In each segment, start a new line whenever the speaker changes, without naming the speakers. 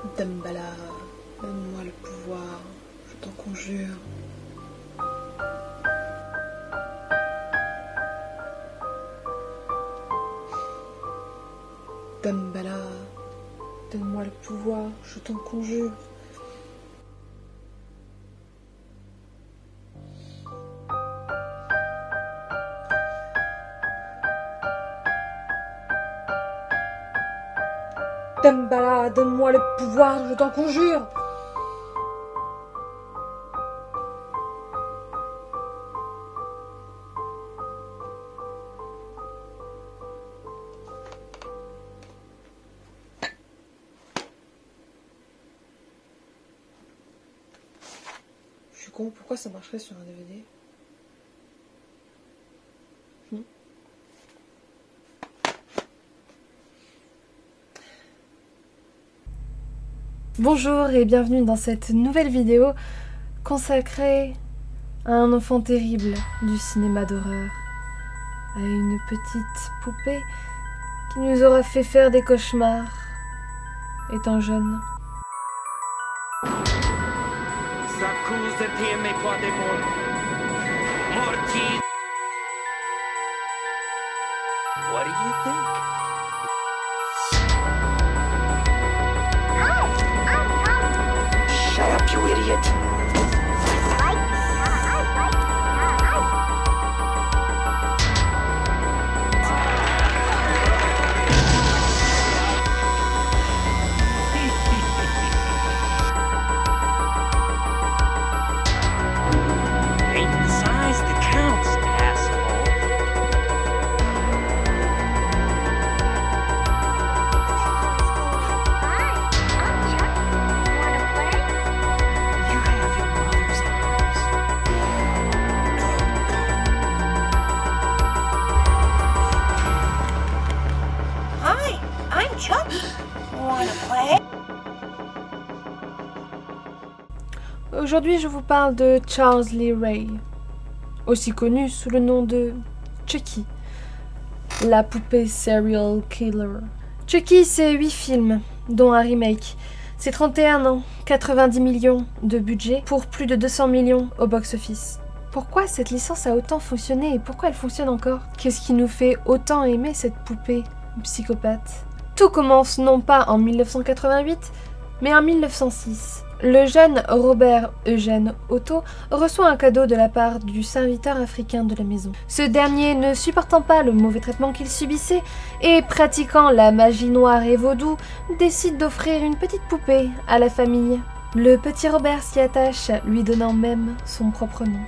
Damballa, donne-moi le pouvoir, je t'en conjure. Damballa, donne-moi le pouvoir, je t'en conjure. Damballa, donne-moi le pouvoir, je t'en conjure. Je suis con, pourquoi ça marcherait sur un DVD? Bonjour et bienvenue dans cette nouvelle vidéo consacrée à un enfant terrible du cinéma d'horreur, à une petite poupée qui nous aura fait faire des cauchemars étant jeune.
What do you think? Shut up, you idiot. Ain't the size that counts, asshole. You have your mother's eyes. Hi, I'm Chucky. Wanna play?
Aujourd'hui, je vous parle de Charles Lee Ray, aussi connu sous le nom de Chucky, la poupée serial killer. Chucky, c'est 8 films, dont un remake. C'est 31 ans, 90 millions de budget pour plus de 200 millions au box-office. Pourquoi cette licence a autant fonctionné et pourquoi elle fonctionne encore? Qu'est-ce qui nous fait autant aimer cette poupée psychopathe? Tout commence non pas en 1988, mais en 1906. Le jeune Robert Eugène Otto reçoit un cadeau de la part du serviteur africain de la maison. Ce dernier, ne supportant pas le mauvais traitement qu'il subissait et pratiquant la magie noire et vaudou, décide d'offrir une petite poupée à la famille. Le petit Robert s'y attache, lui donnant même son propre nom.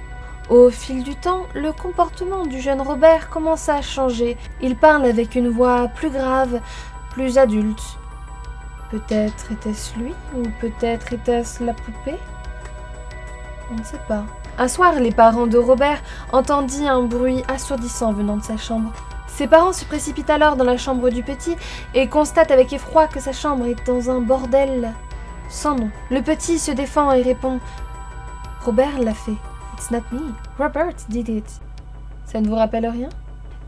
Au fil du temps, le comportement du jeune Robert commence à changer. Il parle avec une voix plus grave, plus adulte. Peut-être était-ce lui, ou peut-être était-ce la poupée? On ne sait pas. Un soir, les parents de Robert entendent un bruit assourdissant venant de sa chambre. Ses parents se précipitent alors dans la chambre du petit et constatent avec effroi que sa chambre est dans un bordel sans nom. Le petit se défend et répond « Robert l'a fait. It's not me. Robert did it. » Ça ne vous rappelle rien?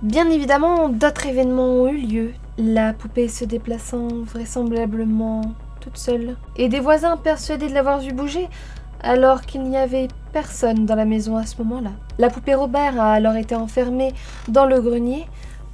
Bien évidemment, d'autres événements ont eu lieu, la poupée se déplaçant vraisemblablement toute seule, et des voisins persuadés de l'avoir vu bouger, alors qu'il n'y avait personne dans la maison à ce moment-là. La poupée Robert a alors été enfermée dans le grenier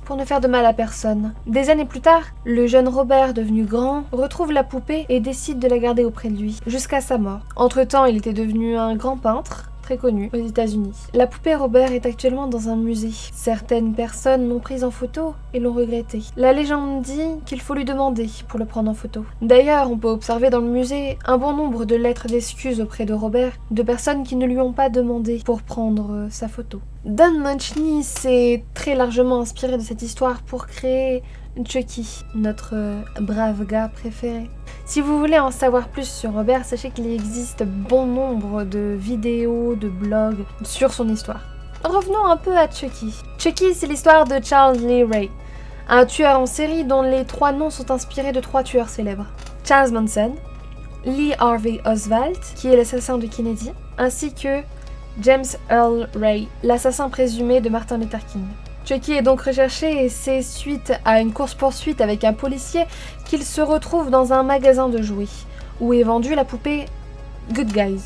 pour ne faire de mal à personne. Des années plus tard, le jeune Robert, devenu grand, retrouve la poupée et décide de la garder auprès de lui, jusqu'à sa mort. Entre-temps, il était devenu un grand peintre, très connu aux États-Unis. La poupée Robert est actuellement dans un musée. Certaines personnes l'ont prise en photo et l'ont regretté. La légende dit qu'il faut lui demander pour le prendre en photo. D'ailleurs, on peut observer dans le musée un bon nombre de lettres d'excuses auprès de Robert, de personnes qui ne lui ont pas demandé pour prendre sa photo. Don Mancini s'est très largement inspiré de cette histoire pour créer Chucky, notre brave gars préféré. Si vous voulez en savoir plus sur Robert, sachez qu'il existe bon nombre de vidéos, de blogs sur son histoire. Revenons un peu à Chucky. Chucky, c'est l'histoire de Charles Lee Ray, un tueur en série dont les 3 noms sont inspirés de 3 tueurs célèbres. Charles Manson, Lee Harvey Oswald, qui est l'assassin de Kennedy, ainsi que James Earl Ray, l'assassin présumé de Martin Luther King. Chucky est donc recherché et c'est suite à une course-poursuite avec un policier qu'il se retrouve dans un magasin de jouets. où est vendue la poupée Good Guys.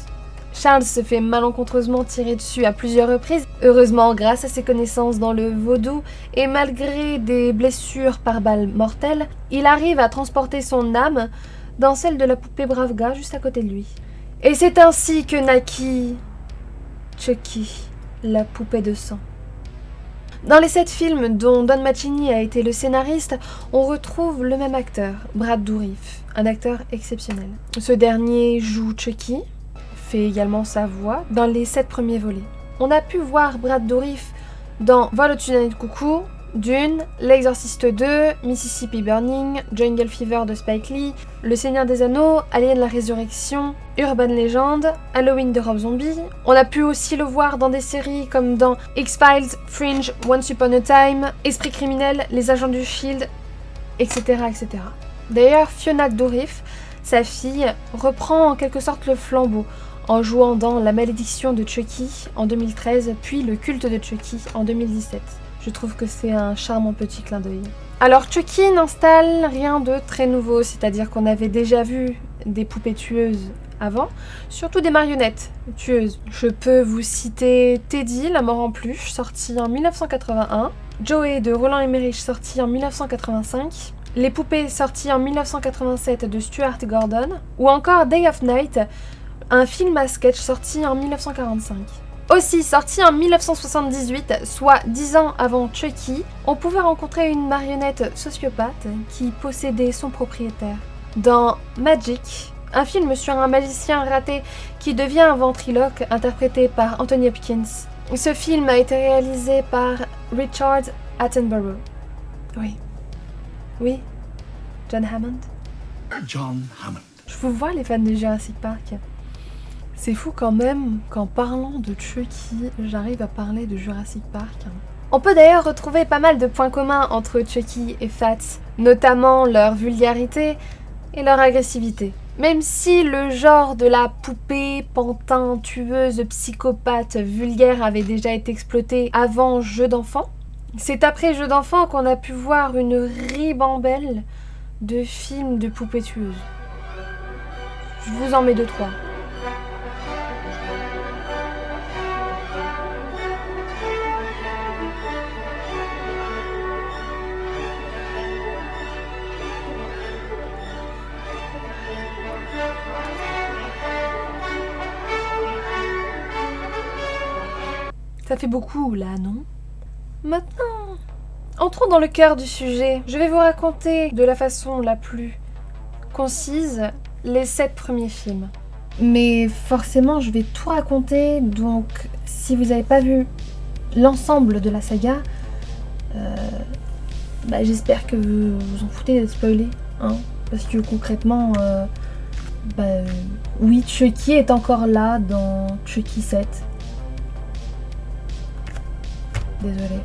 Charles se fait malencontreusement tirer dessus à plusieurs reprises, heureusement grâce à ses connaissances dans le vaudou et malgré des blessures par balles mortelles, il arrive à transporter son âme dans celle de la poupée Brave Gars juste à côté de lui. Et c'est ainsi que naquit Chucky, la poupée de sang. Dans les 7 films dont Don Mancini a été le scénariste, on retrouve le même acteur, Brad Dourif, un acteur exceptionnel. Ce dernier joue Chucky, fait également sa voix dans les 7 premiers volets. On a pu voir Brad Dourif dans Vol au-dessus d'un nid de coucou, Dune, L'Exorciste 2, Mississippi Burning, Jungle Fever de Spike Lee, Le Seigneur des Anneaux, Alien la Résurrection, Urban Legend, Halloween de Rob Zombie. On a pu aussi le voir dans des séries comme dans X-Files, Fringe, Once Upon a Time, Esprit criminel, Les Agents du Shield, etc. etc. D'ailleurs, Fiona Dourif, sa fille, reprend en quelque sorte le flambeau en jouant dans La Malédiction de Chucky en 2013, puis Le Culte de Chucky en 2017. Je trouve que c'est un charmant petit clin d'œil. Alors Chucky n'installe rien de très nouveau, c'est-à-dire qu'on avait déjà vu des poupées tueuses avant, surtout des marionnettes tueuses. Je peux vous citer Teddy, la mort en peluche, sorti en 1981, Joey de Roland Emmerich, sorti en 1985, Les poupées, sorti en 1987 de Stuart Gordon, ou encore Day of Night, un film à sketch sorti en 1945. Aussi, sorti en 1978, soit 10 ans avant Chucky, on pouvait rencontrer une marionnette sociopathe qui possédait son propriétaire. Dans Magic, un film sur un magicien raté qui devient un ventriloque interprété par Anthony Hopkins. Ce film a été réalisé par Richard Attenborough. Oui. Oui. John Hammond.
John Hammond.
Je vous vois les fans de Jurassic Park. C'est fou quand même qu'en parlant de Chucky, j'arrive à parler de Jurassic Park. On peut d'ailleurs retrouver pas mal de points communs entre Chucky et Fats, notamment leur vulgarité et leur agressivité. Même si le genre de la poupée pantin, tueuse, psychopathe, vulgaire avait déjà été exploité avant Jeux d'enfant, c'est après Jeux d'enfant qu'on a pu voir une ribambelle de films de poupées tueuses. Je vous en mets 2-3. Ça fait beaucoup là, non? Maintenant, entrons dans le cœur du sujet. Je vais vous raconter de la façon la plus concise les 7 premiers films. Mais forcément, je vais tout raconter, donc si vous n'avez pas vu l'ensemble de la saga, j'espère que vous vous en foutez d'être spoilé, hein, parce que concrètement, oui, Chucky est encore là dans Chucky 7. Désolée.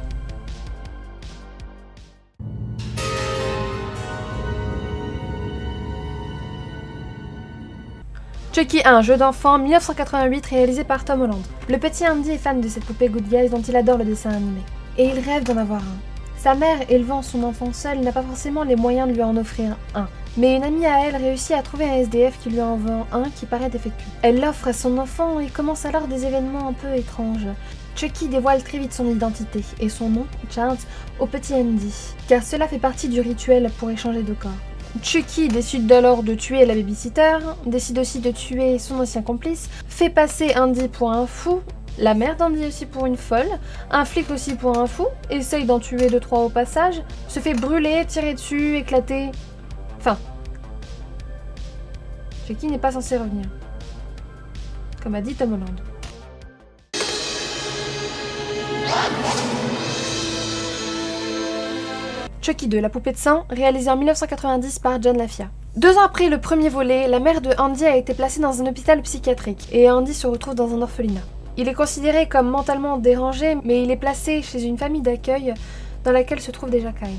Chucky 1, jeu d'enfant, 1988, réalisé par Tom Holland. Le petit Andy est fan de cette poupée Good Guys dont il adore le dessin animé. Et il rêve d'en avoir un. Sa mère, élevant son enfant seule, n'a pas forcément les moyens de lui en offrir un. Mais une amie à elle réussit à trouver un SDF qui lui en vend un qui paraît défectueux. Elle l'offre à son enfant et commence alors des événements un peu étranges. Chucky dévoile très vite son identité et son nom, Charles, au petit Andy, car cela fait partie du rituel pour échanger de corps. Chucky décide alors de tuer la babysitter, décide aussi de tuer son ancien complice, fait passer Andy pour un fou, la mère d'Andy aussi pour une folle, un flic aussi pour un fou, essaye d'en tuer 2-3 au passage, se fait brûler, tirer dessus, éclater... Enfin... Chucky n'est pas censé revenir. Comme a dit Tom Holland. Chucky 2, la poupée de sang, réalisé en 1990 par John Lafia. 2 ans après le premier volet, la mère de Andy a été placée dans un hôpital psychiatrique et Andy se retrouve dans un orphelinat. Il est considéré comme mentalement dérangé, mais il est placé chez une famille d'accueil dans laquelle se trouve déjà Kyle.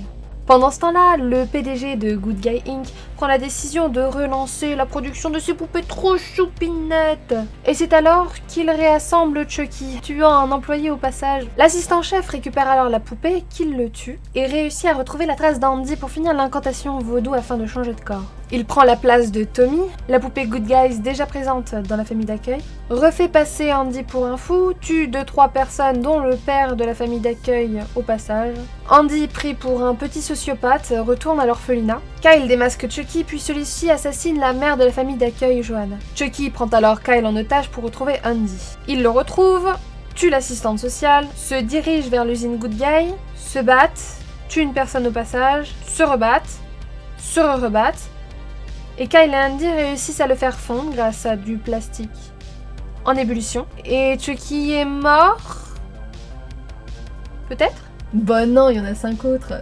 Pendant ce temps-là, le PDG de Good Guy Inc. prend la décision de relancer la production de ses poupées trop choupinettes. Et c'est alors qu'il réassemble Chucky, tuant un employé au passage. L'assistant-chef récupère alors la poupée, qu'il le tue, et réussit à retrouver la trace d'Andy pour finir l'incantation vaudou afin de changer de corps. Il prend la place de Tommy, la poupée Good Guys déjà présente dans la famille d'accueil, refait passer Andy pour un fou, tue 2-3 personnes dont le père de la famille d'accueil au passage. Andy, pris pour un petit sociopathe, retourne à l'orphelinat. Kyle démasque Chucky puis celui-ci assassine la mère de la famille d'accueil, Joanne. Chucky prend alors Kyle en otage pour retrouver Andy. Il le retrouve, tue l'assistante sociale, se dirige vers l'usine Good Guy, se battent, tue une personne au passage, se rebattent, se rebattent, et Kyle et Andy réussissent à le faire fondre grâce à du plastique en ébullition. Et Chucky est mort? Peut-être? Bah non, il y en a 5 autres.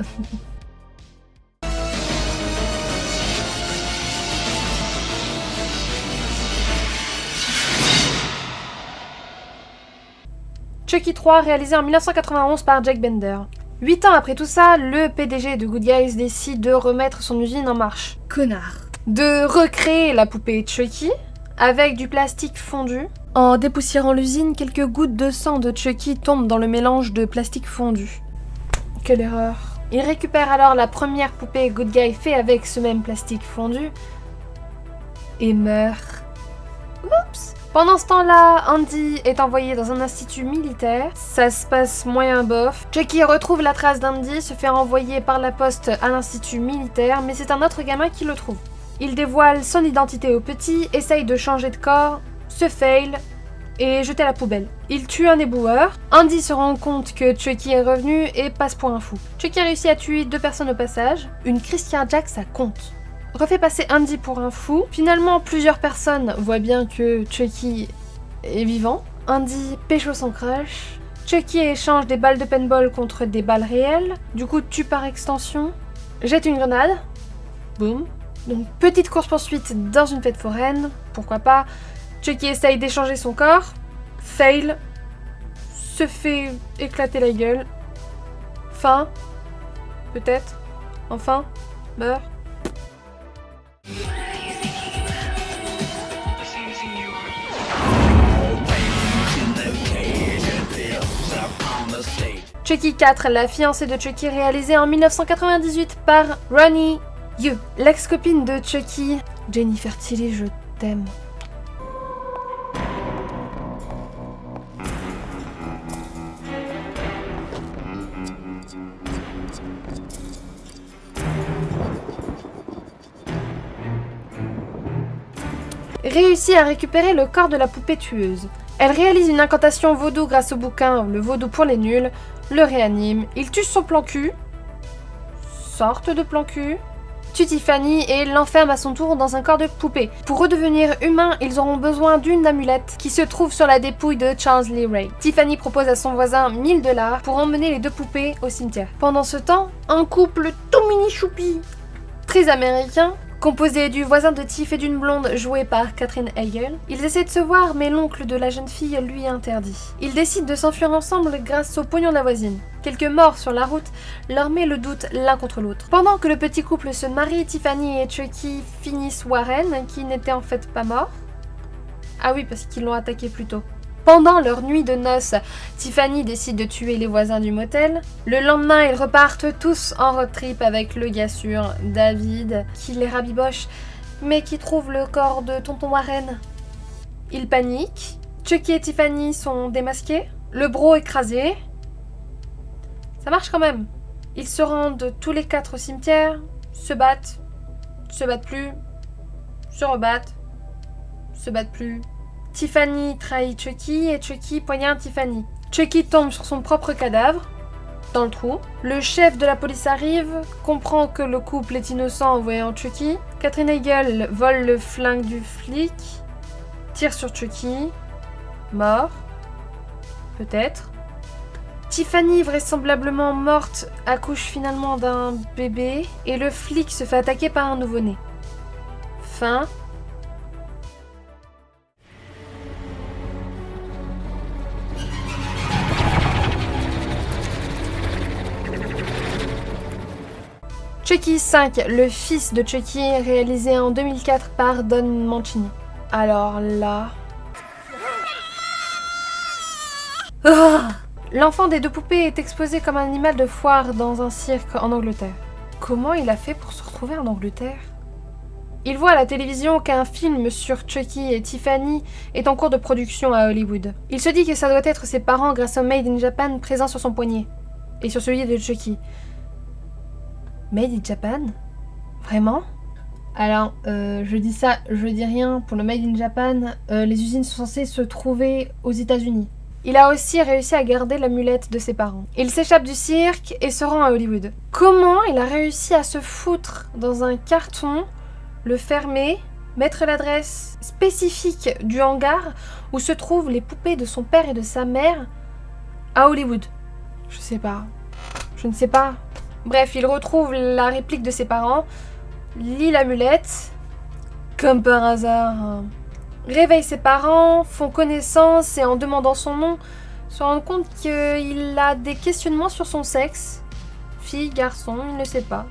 Chucky 3, réalisé en 1991 par Jack Bender. 8 ans après tout ça, le PDG de Good Guys décide de remettre son usine en marche. Connard. De recréer la poupée Chucky avec du plastique fondu. En dépoussiérant l'usine, quelques gouttes de sang de Chucky tombent dans le mélange de plastique fondu. Quelle erreur. Il récupère alors la première poupée Good Guy fait avec ce même plastique fondu et meurt. Oups. Pendant ce temps-là, Andy est envoyé dans un institut militaire. Ça se passe moyen bof. Chucky retrouve la trace d'Andy, se fait renvoyer par la poste à l'institut militaire, mais c'est un autre gamin qui le trouve. Il dévoile son identité au petit, essaye de changer de corps, se fail et jette à la poubelle. Il tue un éboueur. Andy se rend compte que Chucky est revenu et passe pour un fou. Chucky réussit à tuer 2 personnes au passage. Une crise cardiaque, ça compte. Refait passer Andy pour un fou. Finalement, plusieurs personnes voient bien que Chucky est vivant. Andy pécho son crush. Chucky échange des balles de paintball contre des balles réelles. Du coup, tue par extension. Jette une grenade. Boum. Donc, petite course-poursuite dans une fête foraine. Pourquoi pas. Chucky essaye d'échanger son corps. Fail. Se fait éclater la gueule. Fin. Peut-être. Enfin. Meurt. Chucky 4, la fiancée de Chucky, réalisée en 1998 par Ronnie Yu. L'ex-copine de Chucky, Jennifer Tilly, je t'aime. Réussit à récupérer le corps de la poupée tueuse. Elle réalise une incantation vaudou grâce au bouquin Le vaudou pour les nuls, le réanime, il tue son plan cul, sorte de plan cul, tue Tiffany et l'enferme à son tour dans un corps de poupée. Pour redevenir humains, ils auront besoin d'une amulette qui se trouve sur la dépouille de Charles Lee Ray. Tiffany propose à son voisin 1000 $ pour emmener les 2 poupées au cimetière. Pendant ce temps, un couple tout mini choupi, très américain, composé du voisin de Tiff et d'une blonde jouée par Katherine Heigl. Ils essaient de se voir, mais l'oncle de la jeune fille lui interdit. Ils décident de s'enfuir ensemble grâce au pognon de la voisine. Quelques morts sur la route leur met le doute l'un contre l'autre. Pendant que le petit couple se marie, Tiffany et Chucky finissent Warren, qui n'était en fait pas mort. Ah oui, parce qu'ils l'ont attaqué plus tôt. Pendant leur nuit de noces, Tiffany décide de tuer les voisins du motel. Le lendemain, ils repartent tous en road trip avec le gars sûr, David, qui les rabiboche, mais qui trouve le corps de tonton Warren. Ils paniquent. Chucky et Tiffany sont démasqués. Le bro écrasé. Ça marche quand même. Ils se rendent tous les 4 au cimetière, se battent plus, se rebattent, se battent plus. Tiffany trahit Chucky et Chucky poignarde Tiffany. Chucky tombe sur son propre cadavre, dans le trou. Le chef de la police arrive, comprend que le couple est innocent en voyant Chucky. Katherine Heigl vole le flingue du flic, tire sur Chucky, mort, peut-être. Tiffany, vraisemblablement morte, accouche finalement d'un bébé et le flic se fait attaquer par un nouveau-né. Fin. Chucky 5, le fils de Chucky, réalisé en 2004 par Don Mancini. Alors là... Ah, l'enfant des deux poupées est exposé comme un animal de foire dans un cirque en Angleterre. Comment il a fait pour se retrouver en Angleterre? Il voit à la télévision qu'un film sur Chucky et Tiffany est en cours de production à Hollywood. Il se dit que ça doit être ses parents grâce au Made in Japan présent sur son poignet. Et sur celui de Chucky. Made in Japan? Vraiment? Alors, je dis ça, je dis rien. Pour le Made in Japan, les usines sont censées se trouver aux États-Unis. Il a aussi réussi à garder l'amulette de ses parents. Il s'échappe du cirque et se rend à Hollywood. Comment il a réussi à se foutre dans un carton, le fermer, mettre l'adresse spécifique du hangar où se trouvent les poupées de son père et de sa mère à Hollywood? Je sais pas. Je ne sais pas. Bref, il retrouve la réplique de ses parents, lit l'amulette, comme par hasard, réveille ses parents, font connaissance et en demandant son nom, se rendent compte qu'il a des questionnements sur son sexe. Fille, garçon, il ne sait pas.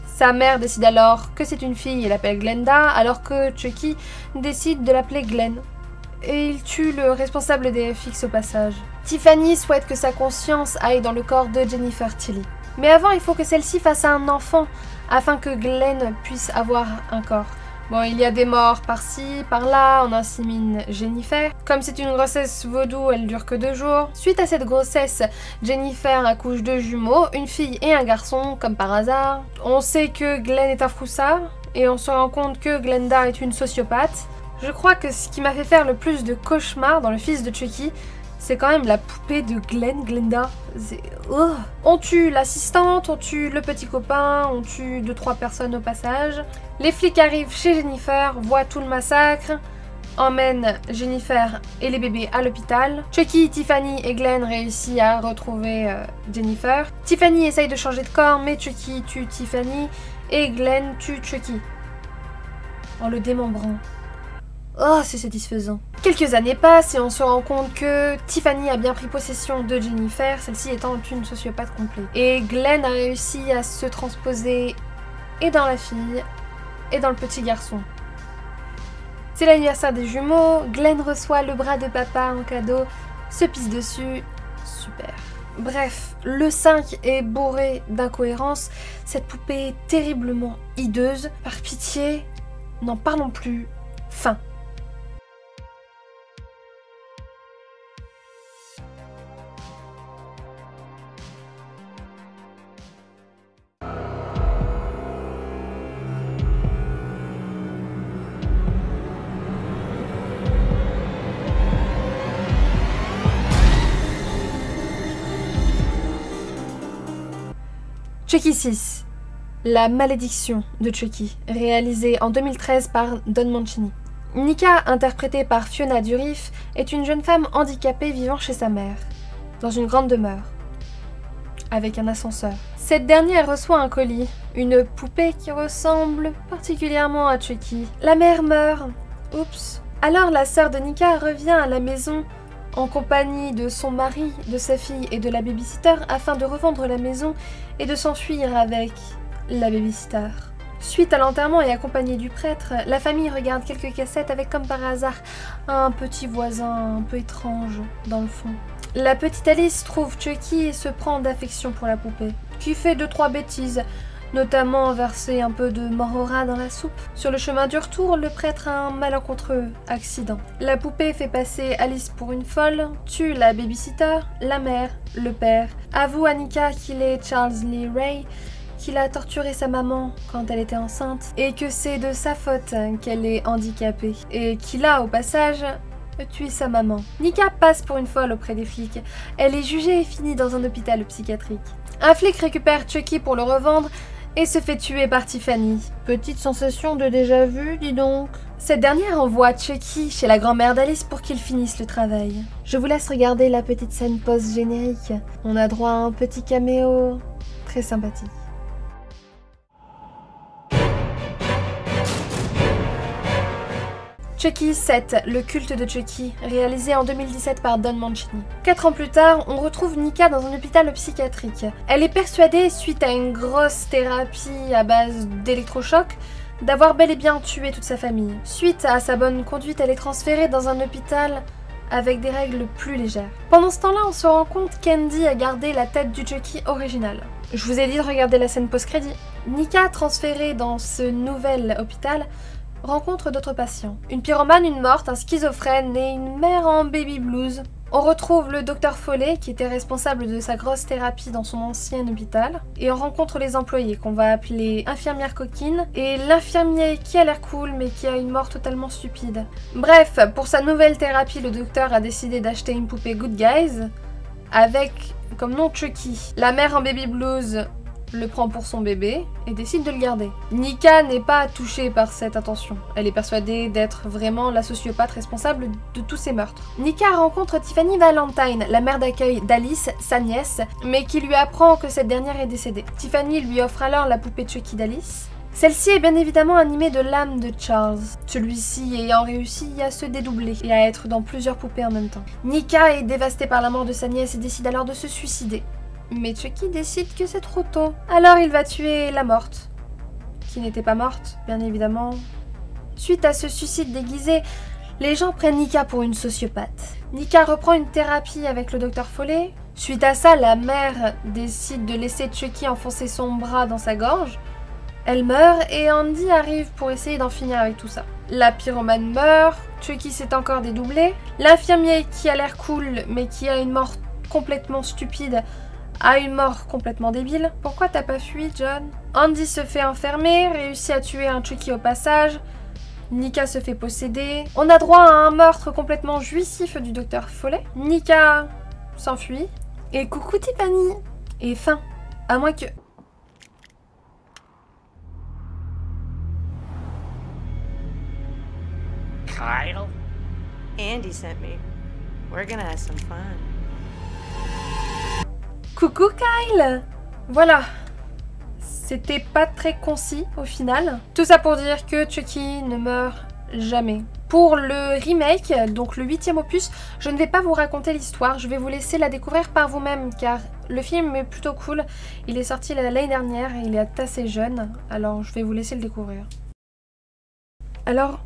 Sa mère décide alors que c'est une fille et l'appelle Glenda, alors que Chucky décide de l'appeler Glenn. Et il tue le responsable des FX au passage. Tiffany souhaite que sa conscience aille dans le corps de Jennifer Tilly. Mais avant, il faut que celle-ci fasse un enfant, afin que Glenn puisse avoir un corps. Bon, il y a des morts par-ci, par-là, on insémine Jennifer. Comme c'est une grossesse vaudou, elle dure que 2 jours. Suite à cette grossesse, Jennifer accouche 2 jumeaux, une fille et un garçon, comme par hasard. On sait que Glenn est un froussard, et on se rend compte que Glenda est une sociopathe. Je crois que ce qui m'a fait faire le plus de cauchemars dans le fils de Chucky, c'est quand même la poupée de Glenda. On tue l'assistante, on tue le petit copain, on tue 2-3 personnes au passage. Les flics arrivent chez Jennifer, voient tout le massacre, emmènent Jennifer et les bébés à l'hôpital. Chucky, Tiffany et Glenn réussissent à retrouver Jennifer. Tiffany essaye de changer de corps, mais Chucky tue Tiffany et Glenn tue Chucky en le démembrant. Oh, c'est satisfaisant. Quelques années passent et on se rend compte que Tiffany a bien pris possession de Jennifer, celle-ci étant une sociopathe complète. Et Glenn a réussi à se transposer et dans la fille et dans le petit garçon. C'est l'anniversaire des jumeaux, Glenn reçoit le bras de papa en cadeau, se pisse dessus, super. Bref, le 5 est bourré d'incohérences, cette poupée est terriblement hideuse. Par pitié, n'en parlons plus. Fin. Chucky 6, la malédiction de Chucky, réalisé en 2013 par Don Mancini. Nika, interprétée par Fiona Durif, est une jeune femme handicapée vivant chez sa mère, dans une grande demeure, avec un ascenseur. Cette dernière reçoit un colis, une poupée qui ressemble particulièrement à Chucky. La mère meurt. Oups. Alors la sœur de Nika revient à la maison en compagnie de son mari, de sa fille et de la babysitter afin de revendre la maison et de s'enfuir avec la babysitter. Suite à l'enterrement et accompagnée du prêtre, la famille regarde quelques cassettes avec comme par hasard un petit voisin un peu étrange dans le fond. La petite Alice trouve Chucky et se prend d'affection pour la poupée, qui fait 2-3 bêtises, notamment verser un peu de morora dans la soupe. Sur le chemin du retour, le prêtre a un malencontreux accident. La poupée fait passer Alice pour une folle, tue la babysitter, la mère, le père, avoue à Nika qu'il est Charles Lee Ray, qu'il a torturé sa maman quand elle était enceinte, et que c'est de sa faute qu'elle est handicapée, et qu'il a au passage tué sa maman. Nika passe pour une folle auprès des flics. Elle est jugée et finit dans un hôpital psychiatrique. Un flic récupère Chucky pour le revendre, et se fait tuer par Tiffany. Petite sensation de déjà-vu, dis donc. Cette dernière envoie Chucky chez la grand-mère d'Alice pour qu'il finisse le travail. Je vous laisse regarder la petite scène post-générique. On a droit à un petit caméo très sympathique. Chucky 7, le culte de Chucky, réalisé en 2017 par Don Mancini. 4 ans plus tard, on retrouve Nika dans un hôpital psychiatrique. Elle est persuadée, suite à une grosse thérapie à base d'électrochocs, d'avoir bel et bien tué toute sa famille. Suite à sa bonne conduite, elle est transférée dans un hôpital avec des règles plus légères. Pendant ce temps-là, on se rend compte qu'Andy a gardé la tête du Chucky original. Je vous ai dit de regarder la scène post-crédit. Nika, transférée dans ce nouvel hôpital, rencontre d'autres patients. Une pyromane, une morte, un schizophrène et une mère en baby blues. On retrouve le docteur Foley qui était responsable de sa grosse thérapie dans son ancien hôpital. Et on rencontre les employés qu'on va appeler infirmière coquine et l'infirmier qui a l'air cool mais qui a une mort totalement stupide. Bref, pour sa nouvelle thérapie, le docteur a décidé d'acheter une poupée Good Guys avec comme nom Chucky. La mère en baby blues le prend pour son bébé et décide de le garder. Nika n'est pas touchée par cette attention. Elle est persuadée d'être vraiment la sociopathe responsable de tous ces meurtres. Nika rencontre Tiffany Valentine, la mère d'accueil d'Alice, sa nièce, mais qui lui apprend que cette dernière est décédée. Tiffany lui offre alors la poupée Chucky d'Alice. Celle-ci est bien évidemment animée de l'âme de Charles, celui-ci ayant réussi à se dédoubler et à être dans plusieurs poupées en même temps. Nika est dévastée par la mort de sa nièce et décide alors de se suicider. Mais Chucky décide que c'est trop tôt. Alors il va tuer la morte. Qui n'était pas morte, bien évidemment. Suite à ce suicide déguisé, les gens prennent Nika pour une sociopathe. Nika reprend une thérapie avec le docteur Foley. Suite à ça, la mère décide de laisser Chucky enfoncer son bras dans sa gorge. Elle meurt et Andy arrive pour essayer d'en finir avec tout ça. La pyromane meurt, Chucky s'est encore dédoublé. L'infirmier qui a l'air cool mais qui a une mort complètement stupide a une mort complètement débile. Pourquoi t'as pas fui, John? Andy se fait enfermer, réussit à tuer un Chucky au passage. Nika se fait posséder. On a droit à un meurtre complètement jouissif du docteur Foley. Nika s'enfuit. Et coucou Tiffany. Et fin. À moins que...
Kyle?
Andy sent me. We're gonna have some fun.
Coucou Kyle! Voilà. C'était pas très concis au final. Tout ça pour dire que Chucky ne meurt jamais. Pour le remake, donc le 8e opus, je ne vais pas vous raconter l'histoire, je vais vous laisser la découvrir par vous-même car le film est plutôt cool. Il est sorti l'année dernière et il est assez jeune, alors je vais vous laisser le découvrir. Alors,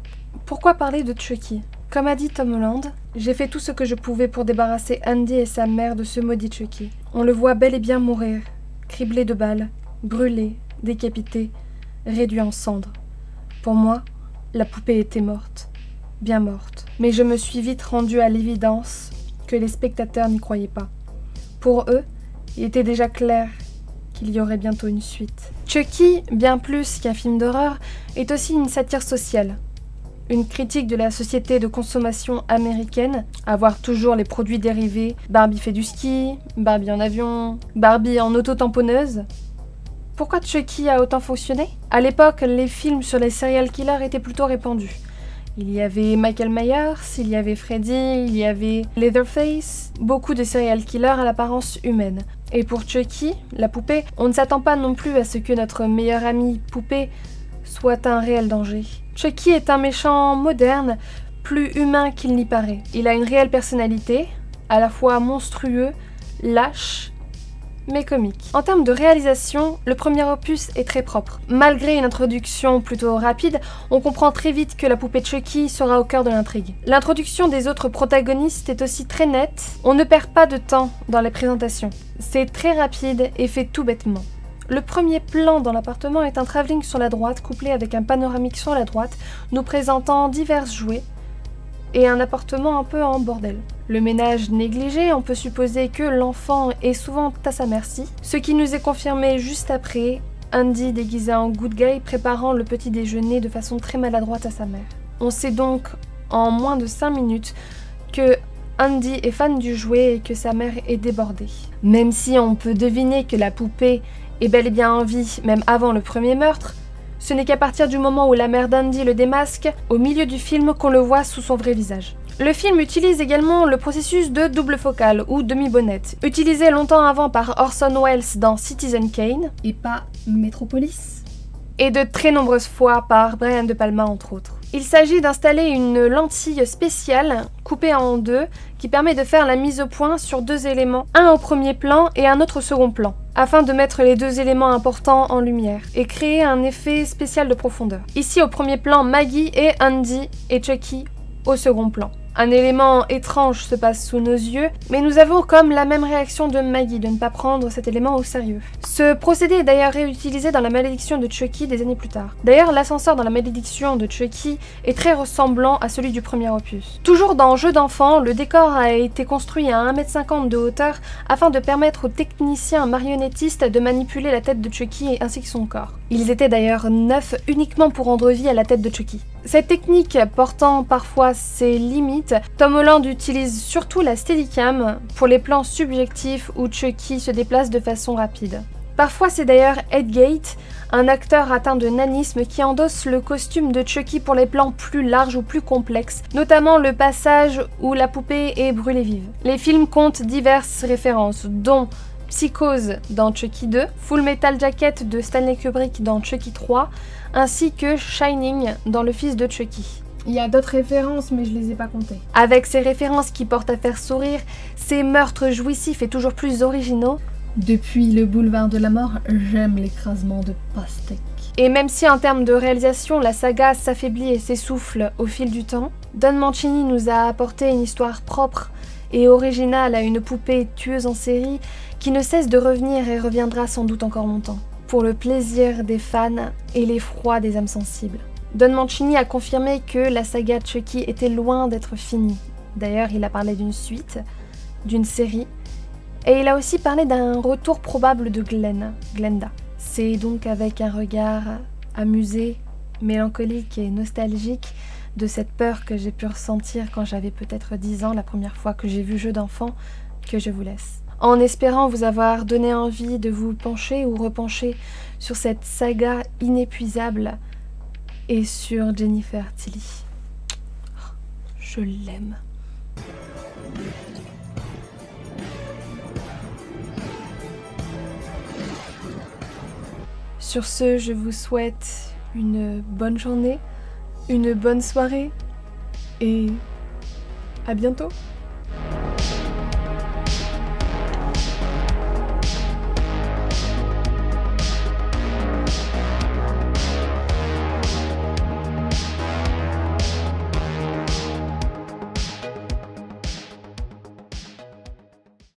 pourquoi parler de Chucky? Comme a dit Tom Holland, j'ai fait tout ce que je pouvais pour débarrasser Andy et sa mère de ce maudit Chucky. On le voit bel et bien mourir, criblé de balles, brûlé, décapité, réduit en cendres. Pour moi, la poupée était morte, bien morte. Mais je me suis vite rendue à l'évidence que les spectateurs n'y croyaient pas. Pour eux, il était déjà clair qu'il y aurait bientôt une suite. Chucky, bien plus qu'un film d'horreur, est aussi une satire sociale. Une critique de la société de consommation américaine, à voir toujours les produits dérivés, Barbie fait du ski, Barbie en avion, Barbie en auto-tamponneuse. Pourquoi Chucky a autant fonctionné? À l'époque, les films sur les serial killers étaient plutôt répandus. Il y avait Michael Myers, il y avait Freddy, il y avait Leatherface, beaucoup de serial killers à l'apparence humaine. Et pour Chucky, la poupée, on ne s'attend pas non plus à ce que notre meilleure amie poupée soit un réel danger. Chucky est un méchant moderne, plus humain qu'il n'y paraît. Il a une réelle personnalité, à la fois monstrueux, lâche, mais comique. En termes de réalisation, le premier opus est très propre. Malgré une introduction plutôt rapide, on comprend très vite que la poupée Chucky sera au cœur de l'intrigue. L'introduction des autres protagonistes est aussi très nette, on ne perd pas de temps dans les présentations. C'est très rapide et fait tout bêtement. Le premier plan dans l'appartement est un travelling sur la droite couplé avec un panoramique sur la droite nous présentant divers jouets et un appartement un peu en bordel. Le ménage négligé, on peut supposer que l'enfant est souvent à sa merci, ce qui nous est confirmé juste après, Andy déguisé en good guy préparant le petit déjeuner de façon très maladroite à sa mère. On sait donc en moins de 5 minutes que Andy est fan du jouet et que sa mère est débordée. Même si on peut deviner que la poupée est bel et bien en vie, même avant le premier meurtre, ce n'est qu'à partir du moment où la mère d'Andy le démasque, au milieu du film, qu'on le voit sous son vrai visage. Le film utilise également le processus de double focale, ou demi-bonnette, utilisé longtemps avant par Orson Welles dans Citizen Kane, et pas Metropolis, et de très nombreuses fois par Brian De Palma entre autres. Il s'agit d'installer une lentille spéciale, coupée en deux, qui permet de faire la mise au point sur deux éléments, un au premier plan et un autre au second plan, afin de mettre les deux éléments importants en lumière et créer un effet spécial de profondeur. Ici au premier plan, Maggie et Andy et Chucky au second plan. Un élément étrange se passe sous nos yeux, mais nous avons comme la même réaction de Maggie de ne pas prendre cet élément au sérieux. Ce procédé est d'ailleurs réutilisé dans la malédiction de Chucky des années plus tard. D'ailleurs, l'ascenseur dans la malédiction de Chucky est très ressemblant à celui du premier opus. Toujours dans Jeux d'enfants, le décor a été construit à 1,50 m de hauteur afin de permettre aux techniciens marionnettistes de manipuler la tête de Chucky ainsi que son corps. Ils étaient d'ailleurs 9 uniquement pour rendre vie à la tête de Chucky. Cette technique portant parfois ses limites, Tom Holland utilise surtout la Steadicam pour les plans subjectifs où Chucky se déplace de façon rapide. Parfois c'est d'ailleurs Edgate, un acteur atteint de nanisme qui endosse le costume de Chucky pour les plans plus larges ou plus complexes, notamment le passage où la poupée est brûlée vive. Les films comptent diverses références, dont Psychose dans Chucky 2, Full Metal Jacket de Stanley Kubrick dans Chucky 3, ainsi que Shining dans Le Fils de Chucky.
Il y a d'autres références, mais je les ai pas comptées.
Avec ces références qui portent à faire sourire, ces meurtres jouissifs et toujours plus originaux,
Depuis le boulevard de la mort, j'aime l'écrasement de pastèques.
et même si en termes de réalisation la saga s'affaiblit et s'essouffle au fil du temps, Don Mancini nous a apporté une histoire propre et originale à une poupée tueuse en série qui ne cesse de revenir et reviendra sans doute encore longtemps, pour le plaisir des fans et l'effroi des âmes sensibles. Don Mancini a confirmé que la saga Chucky était loin d'être finie. D'ailleurs, il a parlé d'une suite, d'une série, et il a aussi parlé d'un retour probable de Glenda. C'est donc avec un regard amusé, mélancolique et nostalgique de cette peur que j'ai pu ressentir quand j'avais peut-être 10 ans la première fois que j'ai vu Jeux d'enfants que je vous laisse. En espérant vous avoir donné envie de vous pencher ou repencher sur cette saga inépuisable et sur Jennifer Tilly. Je l'aime. Sur ce, je vous souhaite une bonne journée, une bonne soirée et à bientôt.